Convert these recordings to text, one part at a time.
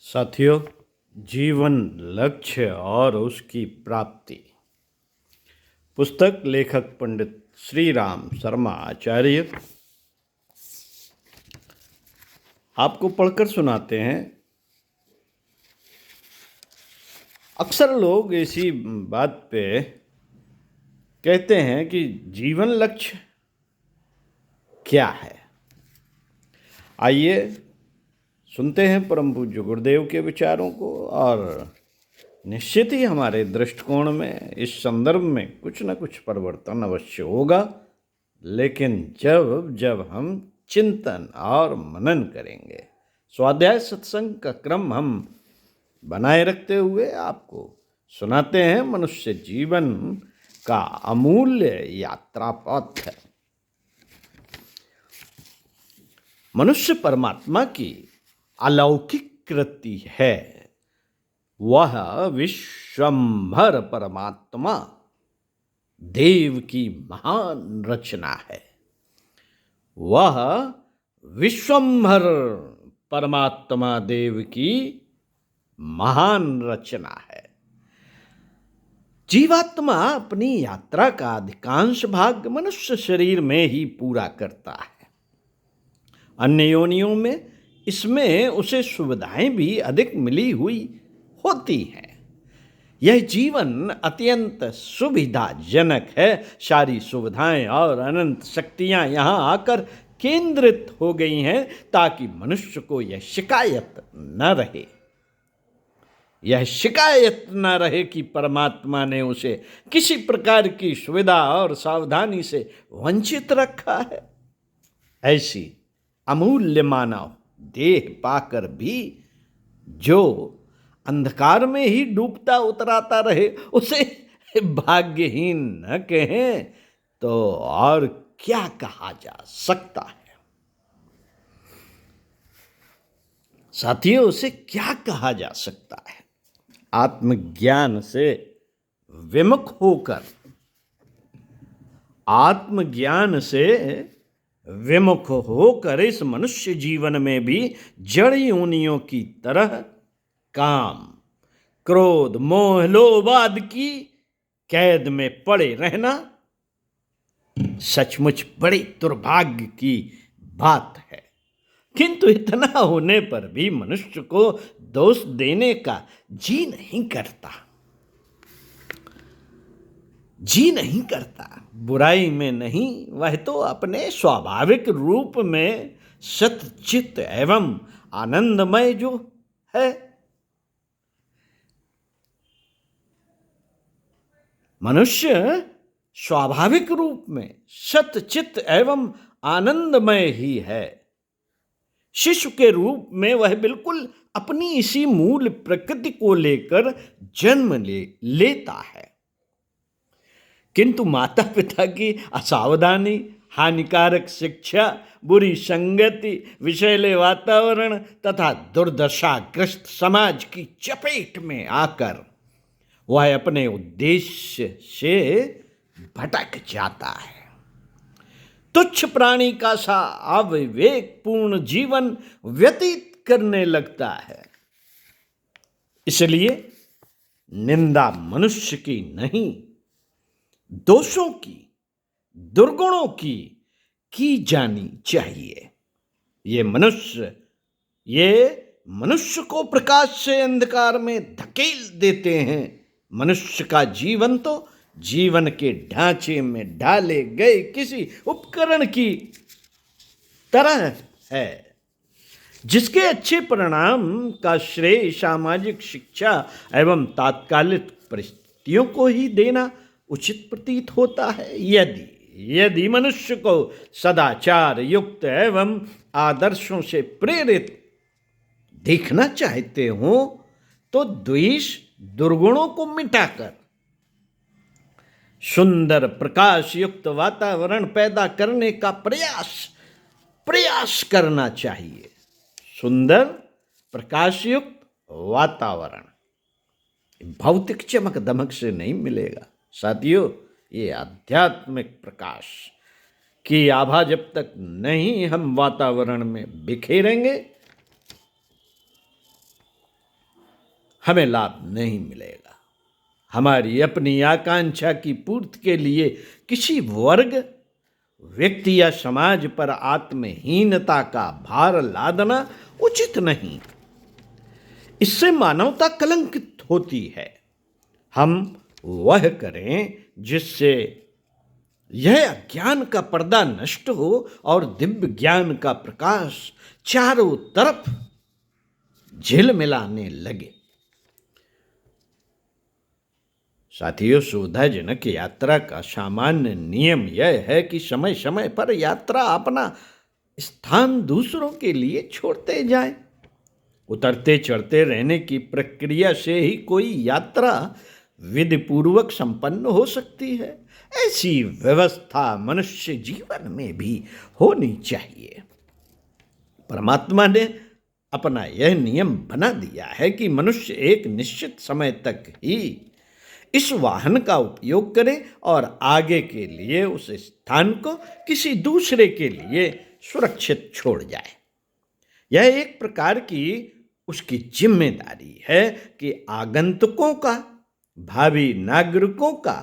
साथियों, जीवन लक्ष्य और उसकी प्राप्ति। पुस्तक लेखक पंडित श्री राम शर्मा आचार्य आपको पढ़कर सुनाते हैं। अक्सर लोग इसी बात पे कहते हैं कि जीवन लक्ष्य क्या है। आइए सुनते हैं परम पूज्य गुरुदेव के विचारों को, और निश्चित ही हमारे दृष्टिकोण में इस संदर्भ में कुछ न कुछ परिवर्तन अवश्य होगा, लेकिन जब जब हम चिंतन और मनन करेंगे। स्वाध्याय सत्संग का क्रम हम बनाए रखते हुए आपको सुनाते हैं मनुष्य जीवन का अमूल्य यात्रा पथ। मनुष्य परमात्मा की अलौकिक कृति है। वह विश्वंभर परमात्मा देव की महान रचना है। वह विश्वंभर परमात्मा देव की महान रचना है। जीवात्मा अपनी यात्रा का अधिकांश भाग मनुष्य शरीर में ही पूरा करता है। अन्य योनियों में इसमें उसे सुविधाएं भी अधिक मिली हुई होती हैं। यह जीवन अत्यंत सुविधाजनक है। सारी सुविधाएं और अनंत शक्तियां यहां आकर केंद्रित हो गई हैं ताकि मनुष्य को यह शिकायत न रहे कि परमात्मा ने उसे किसी प्रकार की सुविधा और सावधानी से वंचित रखा है। ऐसी अमूल्य मानव देह पाकर भी जो अंधकार में ही डूबता उतराता रहे, उसे भाग्यहीन न कहें तो और क्या कहा जा सकता है। साथियों, उसे क्या कहा जा सकता है? आत्मज्ञान से विमुख होकर इस मनुष्य जीवन में भी जड़ योनियों की तरह काम, क्रोध, मोह, लोभ आदि की कैद में पड़े रहना सचमुच बड़ी दुर्भाग्य की बात है। किंतु इतना होने पर भी मनुष्य को दोष देने का जी नहीं करता। बुराई में नहीं, वह तो अपने स्वाभाविक रूप में सच्चित एवं आनंदमय जो है। मनुष्य स्वाभाविक रूप में सच्चित एवं आनंदमय ही है। शिशु के रूप में वह बिल्कुल अपनी इसी मूल प्रकृति को लेकर जन्म लेता है। किंतु माता पिता की असावधानी, हानिकारक शिक्षा, बुरी संगति, विषैले वातावरण तथा दुर्दशाग्रस्त समाज की चपेट में आकर वह अपने उद्देश्य से भटक जाता है। तुच्छ प्राणी का सा अविवेकपूर्ण जीवन व्यतीत करने लगता है। इसलिए निंदा मनुष्य की नहीं, दोषों की, दुर्गुणों की जानी चाहिए। ये मनुष्य को प्रकाश से अंधकार में धकेल देते हैं। मनुष्य का जीवन तो जीवन के ढांचे में डाले गए किसी उपकरण की तरह है, जिसके अच्छे परिणाम का श्रेय सामाजिक शिक्षा एवं तात्कालिक परिस्थितियों को ही देना उचित प्रतीत होता है। यदि मनुष्य को सदाचार युक्त एवं आदर्शों से प्रेरित दिखना चाहते हो तो द्वेष, दुर्गुणों को मिटाकर सुंदर प्रकाश युक्त वातावरण पैदा करने का प्रयास करना चाहिए। सुंदर प्रकाश युक्त वातावरण भौतिक चमक दमक से नहीं मिलेगा। साथियों, ये आध्यात्मिक प्रकाश की आभा जब तक नहीं हम वातावरण में बिखेरेंगे, हमें लाभ नहीं मिलेगा। हमारी अपनी आकांक्षा की पूर्ति के लिए किसी वर्ग, व्यक्ति या समाज पर आत्महीनता का भार लादना उचित नहीं। इससे मानवता कलंकित होती है। हम वह करें जिससे यह अज्ञान का पर्दा नष्ट हो और दिव्य ज्ञान का प्रकाश चारों तरफ झिलमिलाने लगे। साथियों, सुविधाजनक यात्रा का सामान्य नियम यह है कि समय समय पर यात्रा अपना स्थान दूसरों के लिए छोड़ते जाएं। उतरते चढ़ते रहने की प्रक्रिया से ही कोई यात्रा विधिपूर्वक संपन्न हो सकती है। ऐसी व्यवस्था मनुष्य जीवन में भी होनी चाहिए। परमात्मा ने अपना यह नियम बना दिया है कि मनुष्य एक निश्चित समय तक ही इस वाहन का उपयोग करे और आगे के लिए उस स्थान को किसी दूसरे के लिए सुरक्षित छोड़ जाए। यह एक प्रकार की उसकी जिम्मेदारी है कि आगंतुकों का, भावी नागरिकों का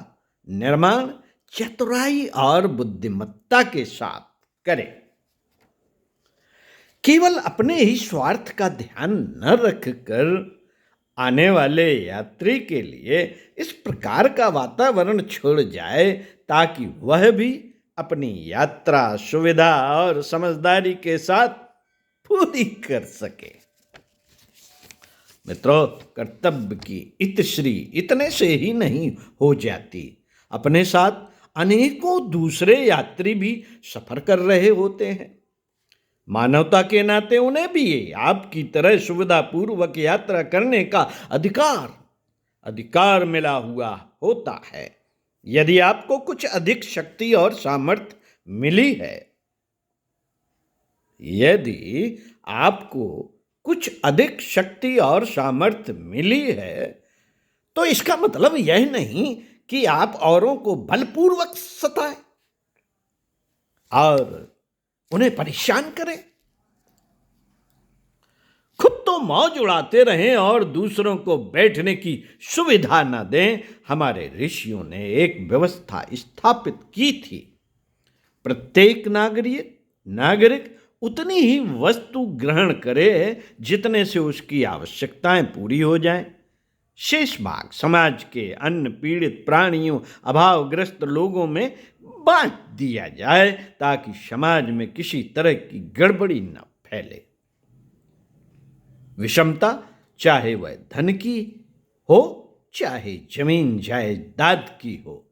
निर्माण चतुराई और बुद्धिमत्ता के साथ करे। केवल अपने ही स्वार्थ का ध्यान न रखकर आने वाले यात्री के लिए इस प्रकार का वातावरण छोड़ जाए ताकि वह भी अपनी यात्रा सुविधा और समझदारी के साथ पूरी कर सके। मित्रों, कर्तव्य की इतश्री इतने से ही नहीं हो जाती। अपने साथ अनेकों दूसरे यात्री भी सफर कर रहे होते हैं। मानवता के नाते उन्हें भी आपकी तरह सुविधापूर्वक यात्रा करने का अधिकार मिला हुआ होता है। यदि आपको कुछ अधिक शक्ति और सामर्थ्य मिली है, यदि आपको कुछ अधिक शक्ति और सामर्थ्य मिली है, तो इसका मतलब यह नहीं कि आप औरों को बलपूर्वक सताएं और उन्हें परेशान करें। खुद तो मौज उड़ाते रहें और दूसरों को बैठने की सुविधा न दें। हमारे ऋषियों ने एक व्यवस्था स्थापित की थी। प्रत्येक नागरिक उतनी ही वस्तु ग्रहण करे जितने से उसकी आवश्यकताएं पूरी हो जाएं। शेष भाग समाज के अन्य पीड़ित प्राणियों, अभावग्रस्त लोगों में बांट दिया जाए ताकि समाज में किसी तरह की गड़बड़ी न फैले। विषमता, चाहे वह धन की हो चाहे जमीन जायदाद की हो,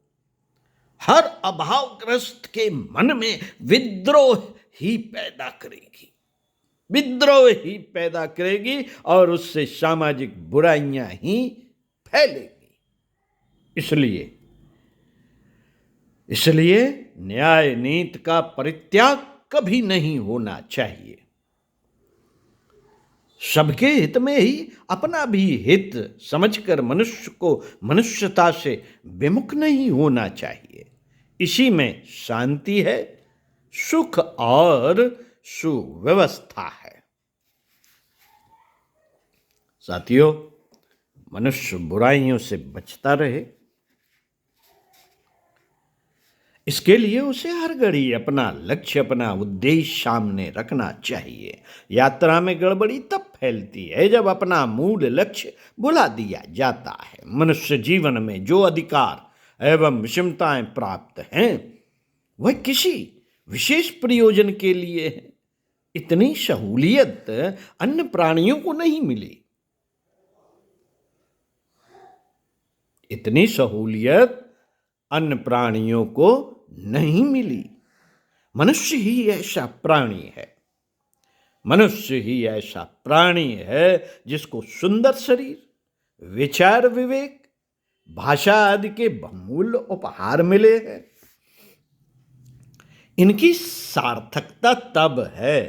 हर अभावग्रस्त के मन में विद्रोह ही पैदा करेगी और उससे सामाजिक बुराइयां ही फैलेगी। इसलिए न्याय नीति का परित्याग कभी नहीं होना चाहिए। सबके हित में ही अपना भी हित समझकर मनुष्य को मनुष्यता से विमुख नहीं होना चाहिए। इसी में शांति है, सुख और सुव्यवस्था है। साथियों, मनुष्य बुराइयों से बचता रहे, इसके लिए उसे हर घड़ी अपना लक्ष्य, अपना उद्देश्य सामने रखना चाहिए। यात्रा में गड़बड़ी तब फैलती है जब अपना मूल लक्ष्य भुला दिया जाता है। मनुष्य जीवन में जो अधिकार एवं विषमताएं प्राप्त हैं, वह किसी विशेष प्रयोजन के लिए है। इतनी सहूलियत अन्य प्राणियों को नहीं मिली। इतनी सहूलियत अन्य प्राणियों को नहीं मिली। मनुष्य ही ऐसा प्राणी है। मनुष्य ही ऐसा प्राणी है जिसको सुंदर शरीर, विचार विवेक, भाषा आदि के बहुमूल्य उपहार मिले हैं। इनकी सार्थकता तब है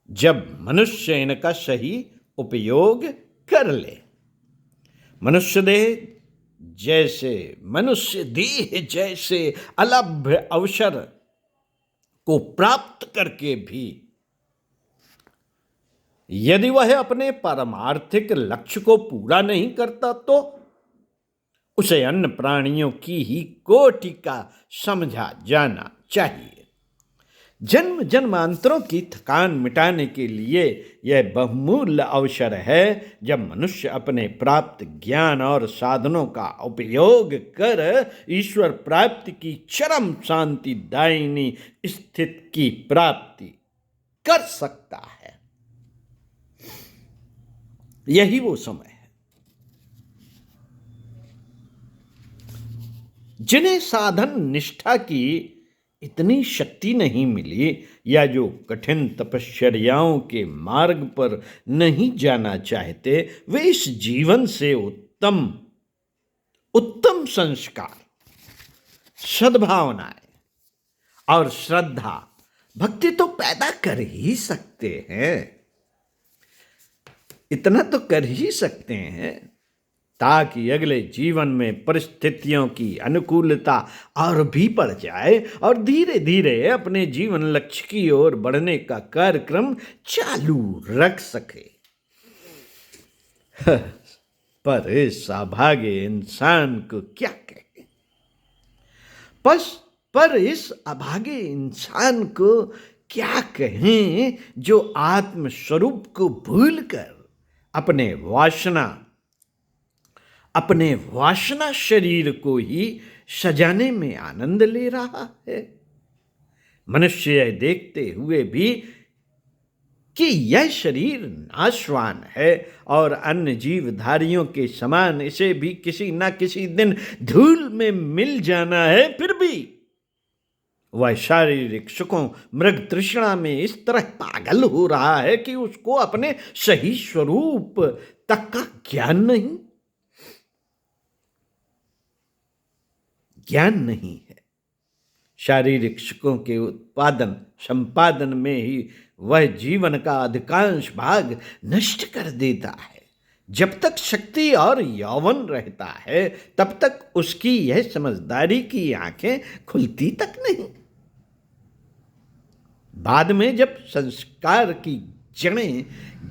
जब मनुष्य इनका सही उपयोग कर ले। मनुष्य देह जैसे अलभ्य अवसर को प्राप्त करके भी यदि वह अपने पारमार्थिक लक्ष्य को पूरा नहीं करता तो उसे अन्य प्राणियों की ही कोटि का समझा जाना चाहिए। जन्म जन्मांतरों की थकान मिटाने के लिए यह बहुमूल्य अवसर है जब मनुष्य अपने प्राप्त ज्ञान और साधनों का उपयोग कर ईश्वर प्राप्ति की चरम शांति दायिनी स्थिति की प्राप्ति कर सकता है। यही वो समय है जिन्हें साधन निष्ठा की इतनी शक्ति नहीं मिली या जो कठिन तपश्चर्याओं के मार्ग पर नहीं जाना चाहते, वे इस जीवन से उत्तम उत्तम संस्कार, सद्भावनाएं और श्रद्धा भक्ति तो पैदा कर ही सकते हैं। इतना तो कर ही सकते हैं ताकि अगले जीवन में परिस्थितियों की अनुकूलता और भी बढ़ जाए और धीरे धीरे अपने जीवन लक्ष्य की ओर बढ़ने का कार्यक्रम चालू रख सके। पर इस अभागे इंसान को क्या कहें? पर इस अभागे इंसान को क्या कहें जो आत्म स्वरूप को भूलकर अपने वासना शरीर को ही सजाने में आनंद ले रहा है। मनुष्य यह देखते हुए भी कि यह शरीर नाशवान है और अन्य जीवधारियों के समान इसे भी किसी न किसी दिन धूल में मिल जाना है, फिर भी वह शारीरिक सुखों मृग तृष्णा में इस तरह पागल हो रहा है कि उसको अपने सही स्वरूप तक का ज्ञान नहीं है। शारीरिक सुखों के उत्पादन संपादन में ही वह जीवन का अधिकांश भाग नष्ट कर देता है। जब तक शक्ति और यौवन रहता है तब तक उसकी यह समझदारी की आंखें खुलती तक नहीं। बाद में जब संस्कार की जड़ें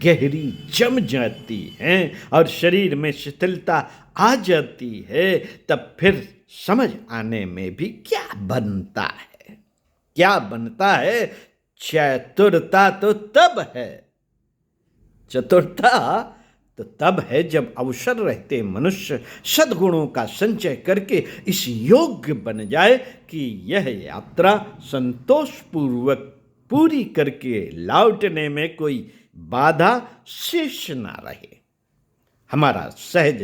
गहरी जम जाती हैं और शरीर में शिथिलता आ जाती है, तब फिर समझ आने में भी क्या बनता है। चतुरता तो तब है जब अवसर रहते मनुष्य सद्गुणों का संचय करके इस योग्य बन जाए कि यह यात्रा संतोषपूर्वक पूरी करके लौटने में कोई बाधा शेष ना रहे। हमारा सहज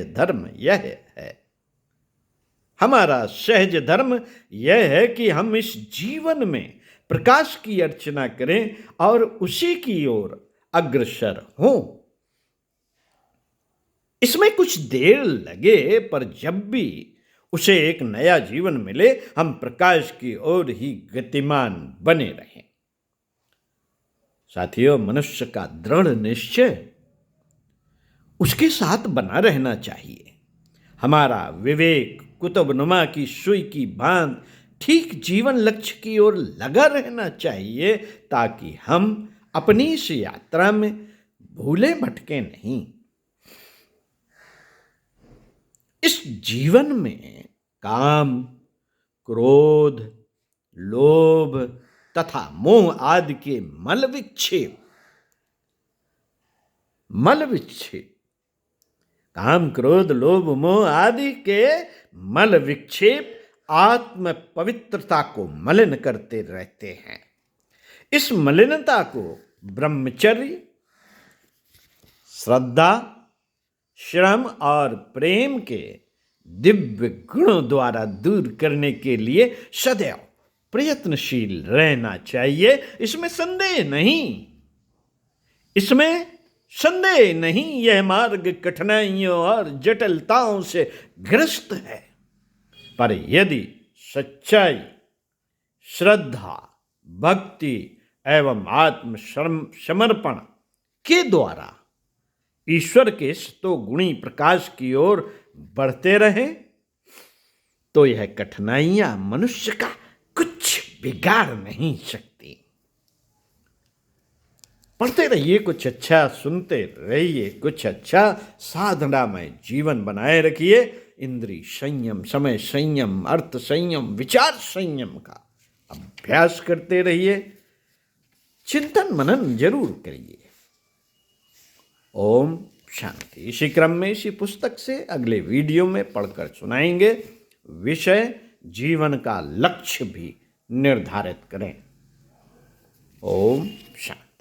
धर्म यह है कि हम इस जीवन में प्रकाश की अर्चना करें और उसी की ओर अग्रसर हों। इसमें कुछ देर लगे, पर जब भी उसे एक नया जीवन मिले, हम प्रकाश की ओर ही गतिमान बने रहें। साथियों, मनुष्य का दृढ़ निश्चय उसके साथ बना रहना चाहिए। हमारा विवेक कुतुबनुमा की सुई की भांति ठीक जीवन लक्ष्य की ओर लगा रहना चाहिए ताकि हम अपनी इस यात्रा में भूले भटके नहीं। इस जीवन में काम, क्रोध, लोभ तथा मोह आदि के मल विक्षेप काम, क्रोध, लोभ, मोह आदि के मल विक्षेप आत्म पवित्रता को मलिन करते रहते हैं। इस मलिनता को ब्रह्मचर्य, श्रद्धा, श्रम और प्रेम के दिव्य गुणों द्वारा दूर करने के लिए सदैव प्रयत्नशील रहना चाहिए। इसमें संदेह नहीं, यह मार्ग कठिनाइयों और जटिलताओं से ग्रस्त है। पर यदि सच्चाई, श्रद्धा, भक्ति एवं आत्म समर्पण के द्वारा ईश्वर के सतोगुणी प्रकाश की ओर बढ़ते रहें, तो यह कठिनाइयां मनुष्य का कुछ बिगाड़ नहीं सकती। पढ़ते रहिए, कुछ अच्छा सुनते रहिए, कुछ अच्छा साधना में जीवन बनाए रखिए। इंद्रिय संयम, समय संयम, अर्थ संयम, विचार संयम का अभ्यास करते रहिए। चिंतन मनन जरूर करिए। ओम शांति। इसी क्रम में इसी पुस्तक से अगले वीडियो में पढ़कर सुनाएंगे। विषय जीवन का लक्ष्य भी निर्धारित करें। ओम शांति।